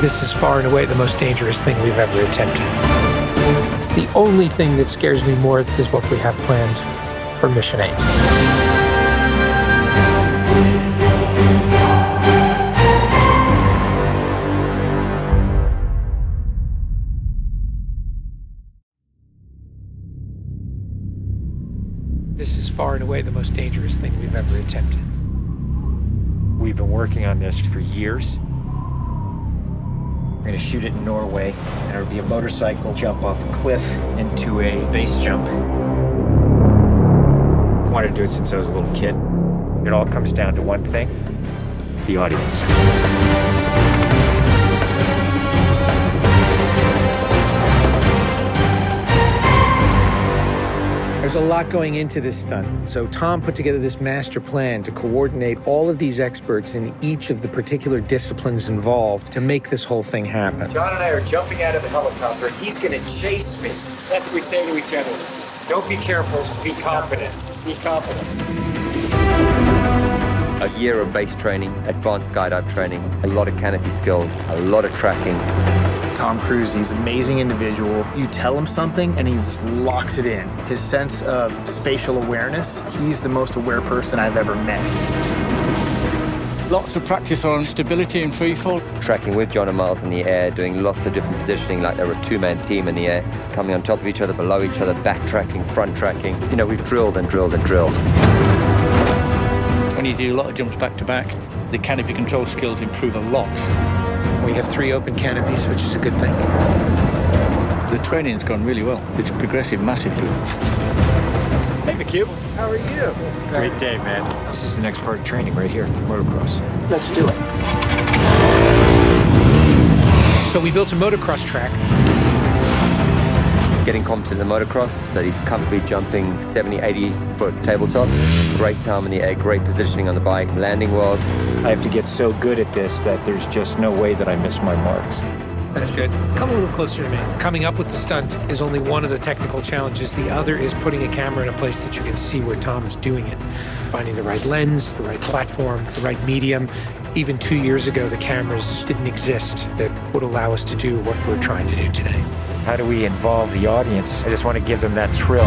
This is far and away the most dangerous thing we've ever attempted. The only thing that scares me more is what we have planned for Mission 8. This is far and away the most dangerous thing we've ever attempted. We've been working on this for years. We're gonna shoot it in Norway, and it'll be a motorcycle jump off a cliff into a base jump. I wanted to do it since I was a little kid. It all comes down to one thing: the audience. There's a lot going into this stunt. So Tom put together this master plan to coordinate all of these experts in each of the particular disciplines involved to make this whole thing happen. John and I are jumping out of the helicopter, and he's gonna chase me. That's what we say to each other. Don't be careful, be confident. Be confident. A year of base training, advanced skydive training, a lot of canopy skills, a lot of tracking. Tom Cruise, he's an amazing individual. You tell him something and he just locks it in. His sense of spatial awareness, he's the most aware person I've ever met. Lots of practice on stability and freefall. Tracking with John and Miles in the air, doing lots of different positioning like they're a two-man team in the air, coming on top of each other, below each other, backtracking, front tracking. You know, we've drilled and drilled and drilled. When you do a lot of jumps back to back, the canopy control skills improve a lot. We have 3 open canopies, which is a good thing. The training's gone really well. It's progressive massively. Hey, McHugh. How are you? Great day, man. This is the next part of training right here, motocross. Let's do it. So we built a motocross track. Getting competent in the motocross, so he's comfortably jumping 70, 80-foot tabletops. Great time in the air, great positioning on the bike, landing well. I have to get so good at this that there's just no way that I miss my marks. That's good. Come a little closer to me. Coming up with the stunt is only one of the technical challenges. The other is putting a camera in a place that you can see where Tom is doing it. Finding the right lens, the right platform, the right medium. Even 2 years ago, the cameras didn't exist that would allow us to do what we're trying to do today. How do we involve the audience? I just want to give them that thrill.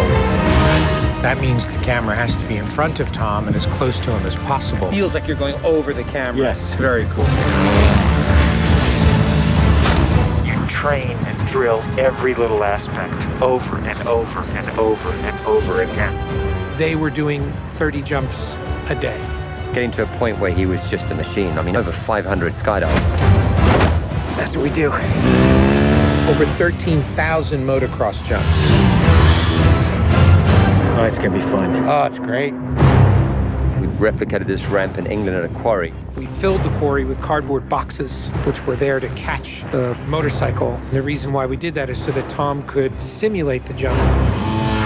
That means the camera has to be in front of Tom and as close to him as possible. Feels like you're going over the camera. Yes. It's very cool. You train and drill every little aspect over and over and over and over again. They were doing 30 jumps a day. Getting to a point where he was just a machine. I mean, over 500 skydives. That's what we do. Over 13,000 motocross jumps. Oh, it's gonna be fun. Oh, it's great. We replicated this ramp in England at a quarry. We filled the quarry with cardboard boxes, which were there to catch the motorcycle. And the reason why we did that is so that Tom could simulate the jump.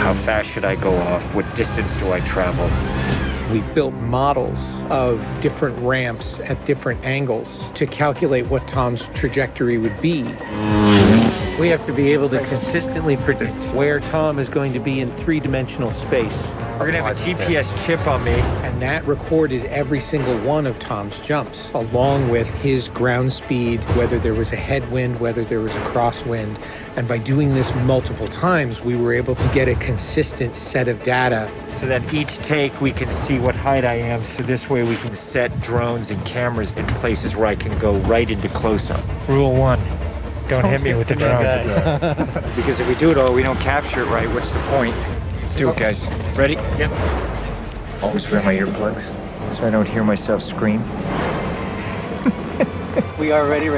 How fast should I go off? What distance do I travel? We built models of different ramps at different angles to calculate what Tom's trajectory would be. We have to be able to consistently predict where Tom is going to be in 3-dimensional space. We're gonna have a GPS chip on me. And that recorded every single one of Tom's jumps, along with his ground speed, whether there was a headwind, whether there was a crosswind. And by doing this multiple times, we were able to get a consistent set of data. So that each take we can see what height I am, so this way we can set drones and cameras in places where I can go right into close-up. Rule 1, don't hit me with the drone. Because if we do it all, we don't capture it right, what's the point? Let's do it, guys. Ready? Yep. Always wear my earplugs so I don't hear myself scream. We are ready.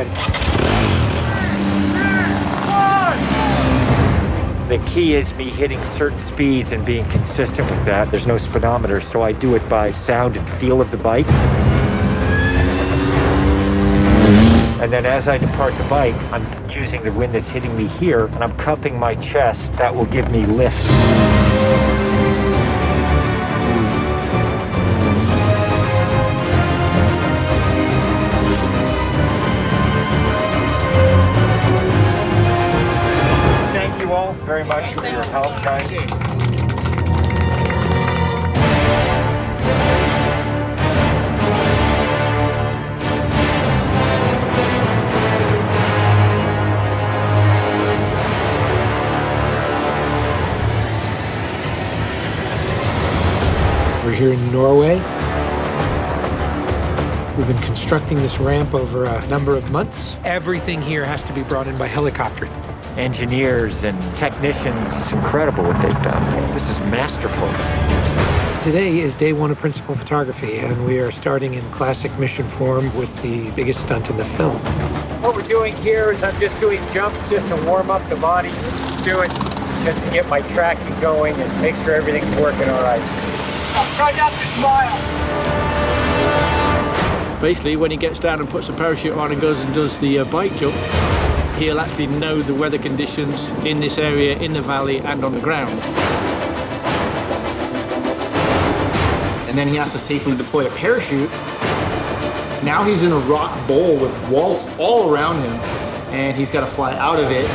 The key is me hitting certain speeds and being consistent with that. There's no speedometer, so I do it by sound and feel of the bike. And then as I depart the bike, I'm using the wind that's hitting me here, and I'm cupping my chest. That will give me lift. Thank you all very much for your help, guys. We're here in Norway. We've been constructing this ramp over a number of months. Everything here has to be brought in by helicopter. Engineers and technicians, it's incredible what they've done. This is masterful. Today is day one of principal photography, and we are starting in classic mission form with the biggest stunt in the film. What we're doing here is I'm just doing jumps just to warm up the body. Just do it just to get my tracking going and make sure everything's working all right. Try not to smile. Basically, when he gets down and puts a parachute on and goes and does the bike jump, he'll actually know the weather conditions in this area, in the valley, and on the ground. And then he has to safely deploy a parachute. Now he's in a rock bowl with walls all around him, and he's got to fly out of it.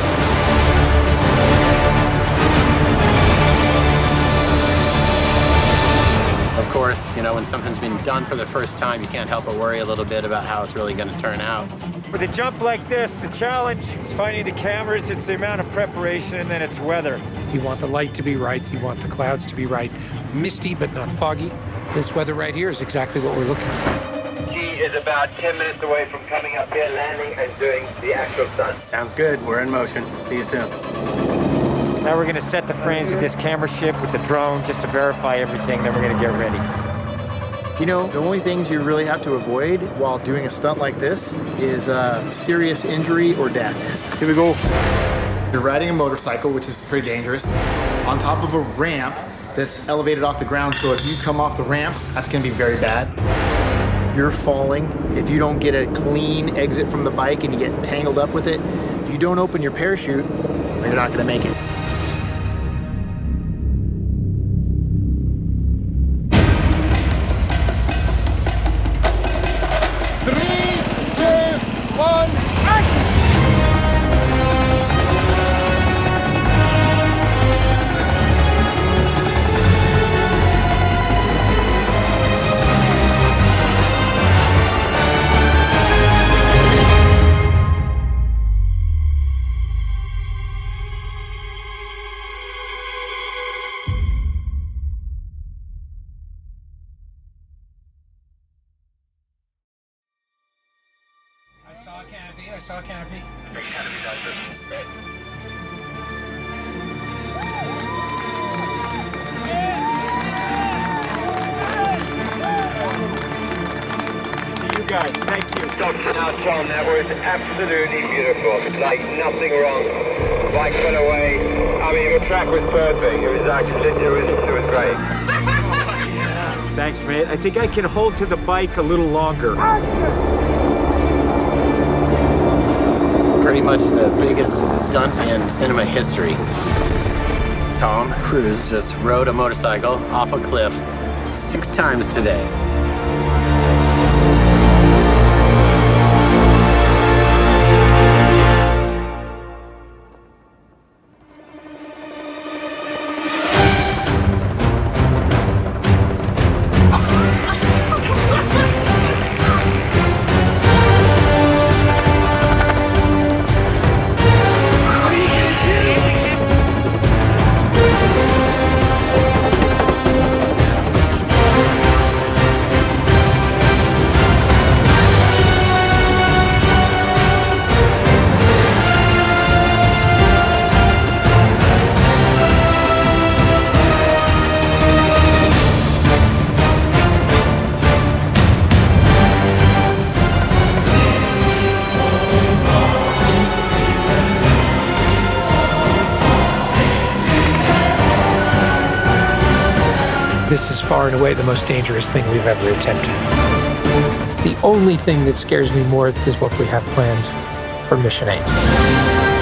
Of course, you know, when something's been done for the first time, you can't help but worry a little bit about how it's really going to turn out. With a jump like this, the challenge is finding the cameras, it's the amount of preparation, and then it's weather. You want the light to be right, you want the clouds to be right. Misty, but not foggy. This weather right here is exactly what we're looking for. He is about 10 minutes away from coming up here, landing, and doing the actual stunt. Sounds good. We're in motion. See you soon. Now we're going to set the frames with this camera ship with the drone just to verify everything, then we're going to get ready. You know, the only things you really have to avoid while doing a stunt like this is serious injury or death. Here we go. You're riding a motorcycle, which is pretty dangerous, on top of a ramp that's elevated off the ground, so if you come off the ramp, that's gonna be very bad. You're falling. If you don't get a clean exit from the bike and you get tangled up with it, if you don't open your parachute, you're not gonna make it. I saw a canopy. To you guys, thank you. Now, Tom, that was absolutely beautiful. Like, nothing wrong. The bike went away. I mean, the track was perfect. It was actually, it was great. Thanks, mate. I think I can hold to the bike a little longer. Pretty much the biggest stunt in cinema history. Tom Cruise just rode a motorcycle off a cliff 6 times today. This is far and away the most dangerous thing we've ever attempted. The only thing that scares me more is what we have planned for Mission 8.